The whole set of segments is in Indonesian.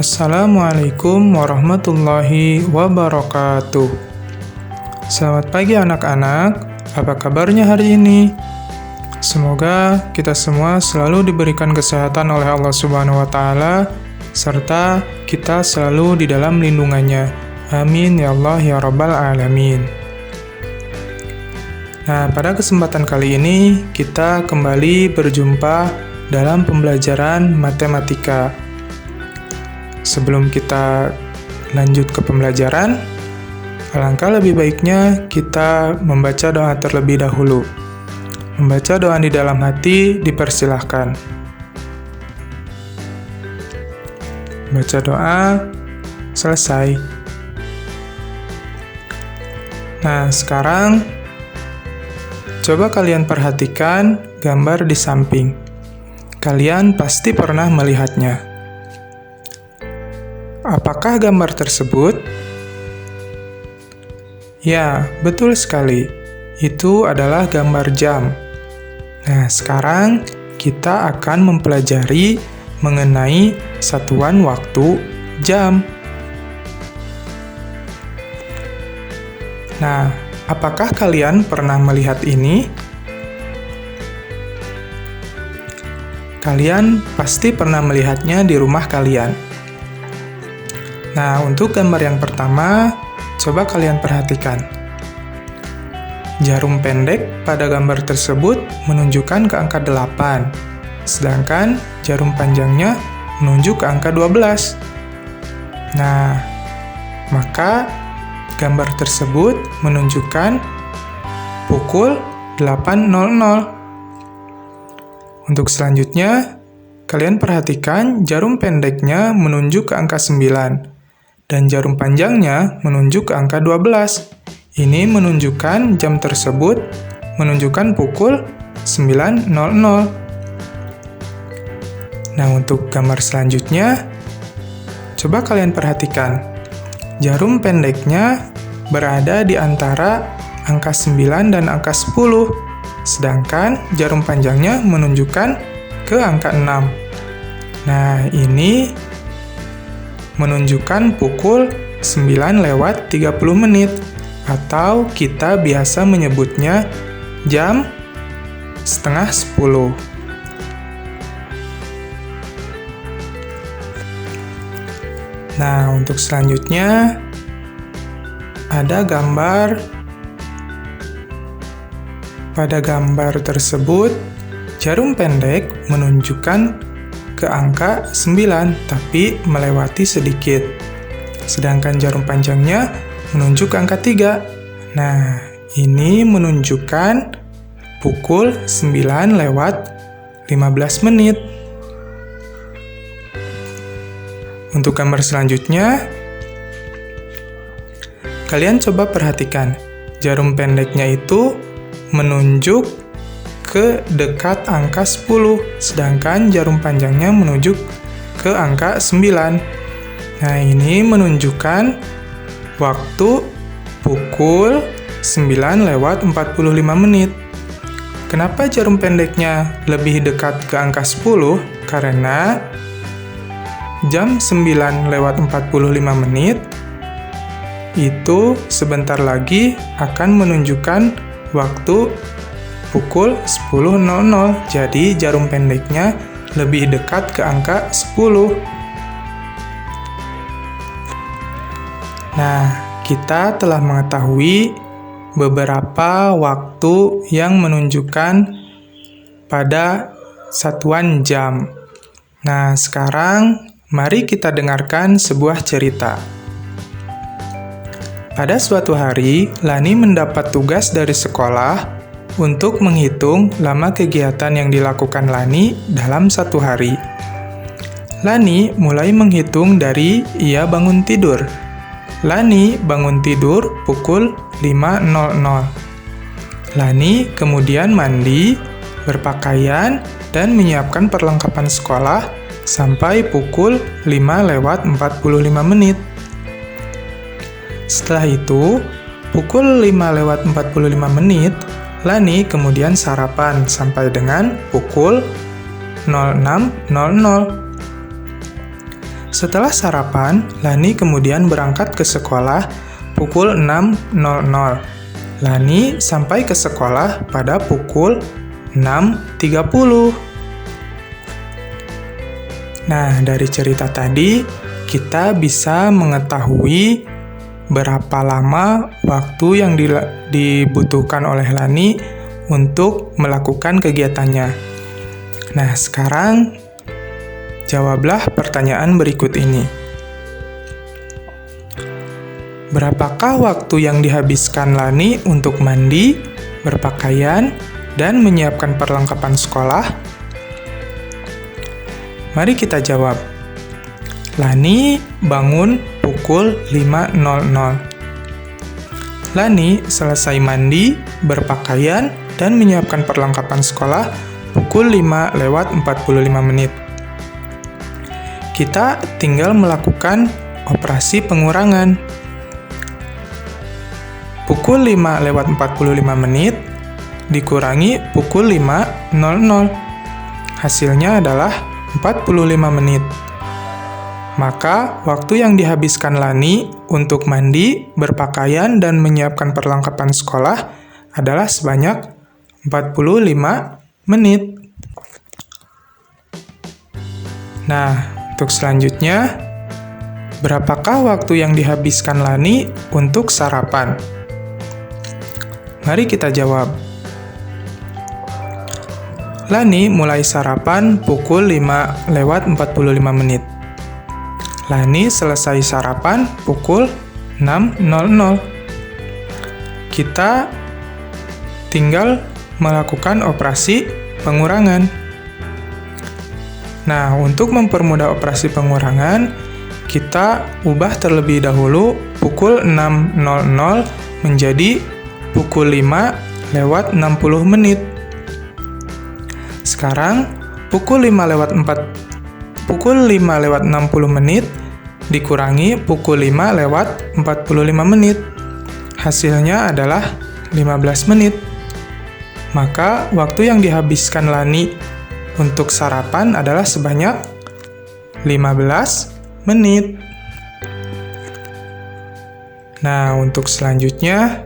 Assalamualaikum warahmatullahi wabarakatuh. Selamat pagi anak-anak, apa kabarnya hari ini? Semoga kita semua selalu diberikan kesehatan oleh Allah Subhanahu wa Ta'ala, serta kita selalu di dalam lindungannya. Amin ya Allah ya Rabbal Alamin. Nah, pada kesempatan kali ini kita kembali berjumpa dalam pembelajaran matematika. Sebelum kita lanjut ke pembelajaran, alangkah lebih baiknya kita membaca doa terlebih dahulu. Membaca doa di dalam hati dipersilahkan. Baca doa, selesai. Nah, sekarang coba kalian perhatikan gambar di samping. Kalian pasti pernah melihatnya. Apakah gambar tersebut? Ya, betul sekali. Itu adalah gambar jam. Nah, sekarang kita akan mempelajari mengenai satuan waktu jam. Nah, apakah kalian pernah melihat ini? Kalian pasti pernah melihatnya di rumah kalian. Nah, untuk gambar yang pertama, coba kalian perhatikan. Jarum pendek pada gambar tersebut menunjukkan ke angka 8, sedangkan jarum panjangnya menunjuk ke angka 12. Nah, maka gambar tersebut menunjukkan pukul 8.00. Untuk selanjutnya, kalian perhatikan jarum pendeknya menunjuk ke angka 9 dan jarum panjangnya menunjuk ke angka 12. Ini menunjukkan jam tersebut menunjukkan pukul 9.00. Nah, untuk gambar selanjutnya, coba kalian perhatikan. Jarum pendeknya berada di antara angka 9 dan angka 10, sedangkan jarum panjangnya menunjukkan ke angka 6. Nah, ini menunjukkan pukul 9:30 atau kita biasa menyebutnya jam setengah 10. Nah, untuk selanjutnya ada gambar. Pada gambar tersebut, jarum pendek menunjukkan ke angka 9, tapi melewati sedikit. Sedangkan jarum panjangnya menunjuk ke angka 3. Nah, ini menunjukkan pukul 9:15. Untuk gambar selanjutnya, kalian coba perhatikan. Jarum pendeknya itu menunjuk ke dekat angka 10, sedangkan jarum panjangnya menunjuk ke angka 9. Nah, ini menunjukkan waktu pukul 9:45. Kenapa jarum pendeknya lebih dekat ke angka 10? Karena jam 9:45 itu sebentar lagi akan menunjukkan waktu pukul 10.00. Jadi jarum pendeknya lebih dekat ke angka 10. Nah, kita telah mengetahui beberapa waktu yang menunjukkan pada satuan jam. Nah, sekarang mari kita dengarkan sebuah cerita. Pada suatu hari, Lani mendapat tugas dari sekolah untuk menghitung lama kegiatan yang dilakukan Lani dalam satu hari. Lani mulai menghitung dari ia bangun tidur. Lani bangun tidur pukul 5.00. Lani kemudian mandi, berpakaian, dan menyiapkan perlengkapan sekolah sampai pukul 5:45. Setelah itu, pukul 5:45, Lani kemudian sarapan sampai dengan pukul 06.00. Setelah sarapan, Lani kemudian berangkat ke sekolah pukul 6.00. Lani sampai ke sekolah pada pukul 6.30. Nah, dari cerita tadi, kita bisa mengetahui berapa lama waktu yang dibutuhkan oleh Lani untuk melakukan kegiatannya. Nah, sekarang jawablah pertanyaan berikut ini. Berapakah waktu yang dihabiskan Lani untuk mandi, berpakaian, dan menyiapkan perlengkapan sekolah? Mari kita jawab. Lani bangun pukul 5.00. Lani selesai mandi, berpakaian, dan menyiapkan perlengkapan sekolah pukul 5:45. Kita tinggal melakukan operasi pengurangan. Pukul 5:45 dikurangi pukul 5.00. Hasilnya adalah 45 menit. Maka, waktu yang dihabiskan Lani untuk mandi, berpakaian, dan menyiapkan perlengkapan sekolah adalah sebanyak 45 menit. Nah, untuk selanjutnya, berapakah waktu yang dihabiskan Lani untuk sarapan? Mari kita jawab. Lani mulai sarapan pukul 5:45. Lani selesai sarapan pukul 6.00. Kita tinggal melakukan operasi pengurangan. Nah, untuk mempermudah operasi pengurangan, kita ubah terlebih dahulu pukul 6.00 menjadi pukul 5:60. Sekarang, pukul 5:60 dikurangi pukul 5:45. Hasilnya adalah 15 menit. Maka, waktu yang dihabiskan Lani untuk sarapan adalah sebanyak 15 menit. Nah, untuk selanjutnya,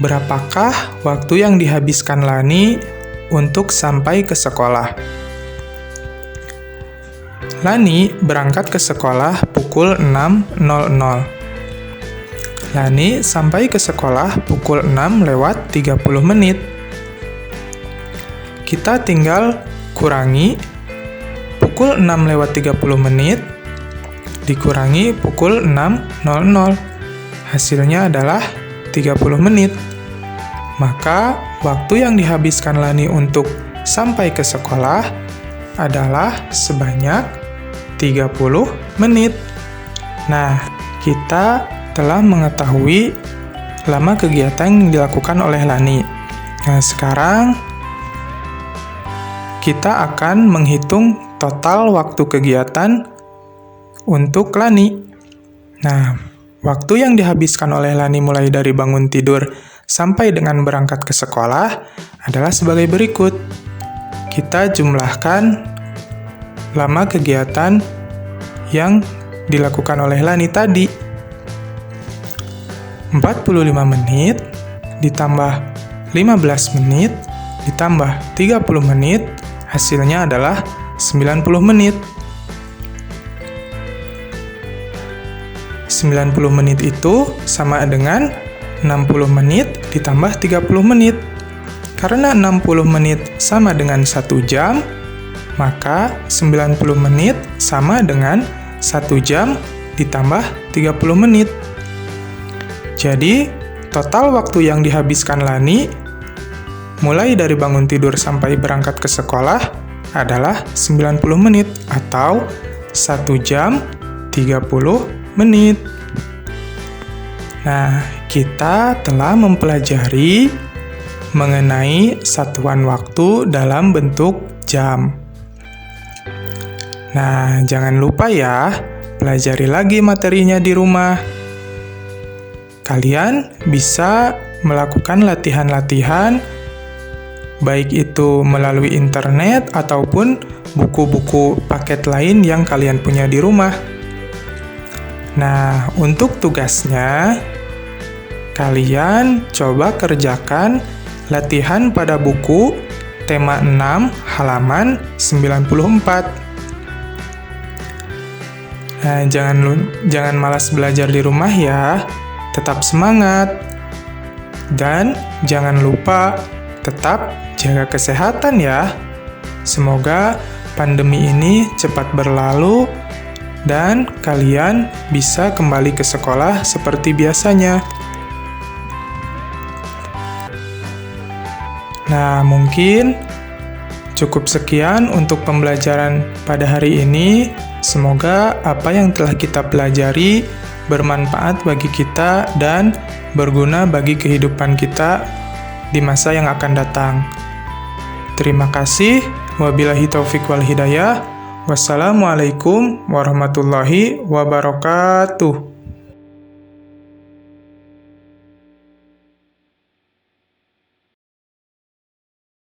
berapakah waktu yang dihabiskan Lani untuk sampai ke sekolah? Lani berangkat ke sekolah pukul 6.00. Lani sampai ke sekolah pukul 6:30. Kita tinggal kurangi pukul 6:30 dikurangi pukul 6.00. Hasilnya adalah 30 menit. Maka, waktu yang dihabiskan Lani untuk sampai ke sekolah adalah sebanyak 30 menit. Nah, kita telah mengetahui lama kegiatan yang dilakukan oleh Lani. Nah, sekarang kita akan menghitung total waktu kegiatan untuk Lani. Nah, waktu yang dihabiskan oleh Lani mulai dari bangun tidur sampai dengan berangkat ke sekolah adalah sebagai berikut. Kita jumlahkan lama kegiatan yang dilakukan oleh Lani tadi. 45 menit ditambah 15 menit ditambah 30 menit, hasilnya adalah 90 menit. 90 menit itu sama dengan 60 menit ditambah 30 menit. Karena 60 menit sama dengan 1 jam, maka 90 menit sama dengan 1 jam ditambah 30 menit. Jadi, total waktu yang dihabiskan Lani mulai dari bangun tidur sampai berangkat ke sekolah adalah 90 menit atau 1 jam 30 menit. Nah, kita telah mempelajari mengenai satuan waktu dalam bentuk jam. Nah, jangan lupa ya, pelajari lagi materinya di rumah. Kalian bisa melakukan latihan-latihan baik itu melalui internet ataupun buku-buku paket lain yang kalian punya di rumah. Nah, untuk tugasnya, kalian coba kerjakan latihan pada buku tema 6 halaman 94. Nah, jangan malas belajar di rumah ya. Tetap semangat. Dan jangan lupa tetap jaga kesehatan ya. Semoga pandemi ini cepat berlalu dan kalian bisa kembali ke sekolah seperti biasanya. Nah, mungkin cukup sekian untuk pembelajaran pada hari ini. Semoga apa yang telah kita pelajari bermanfaat bagi kita dan berguna bagi kehidupan kita di masa yang akan datang. Terima kasih. Wabillahi taufiq wal hidayah. Wassalamualaikum warahmatullahi wabarakatuh.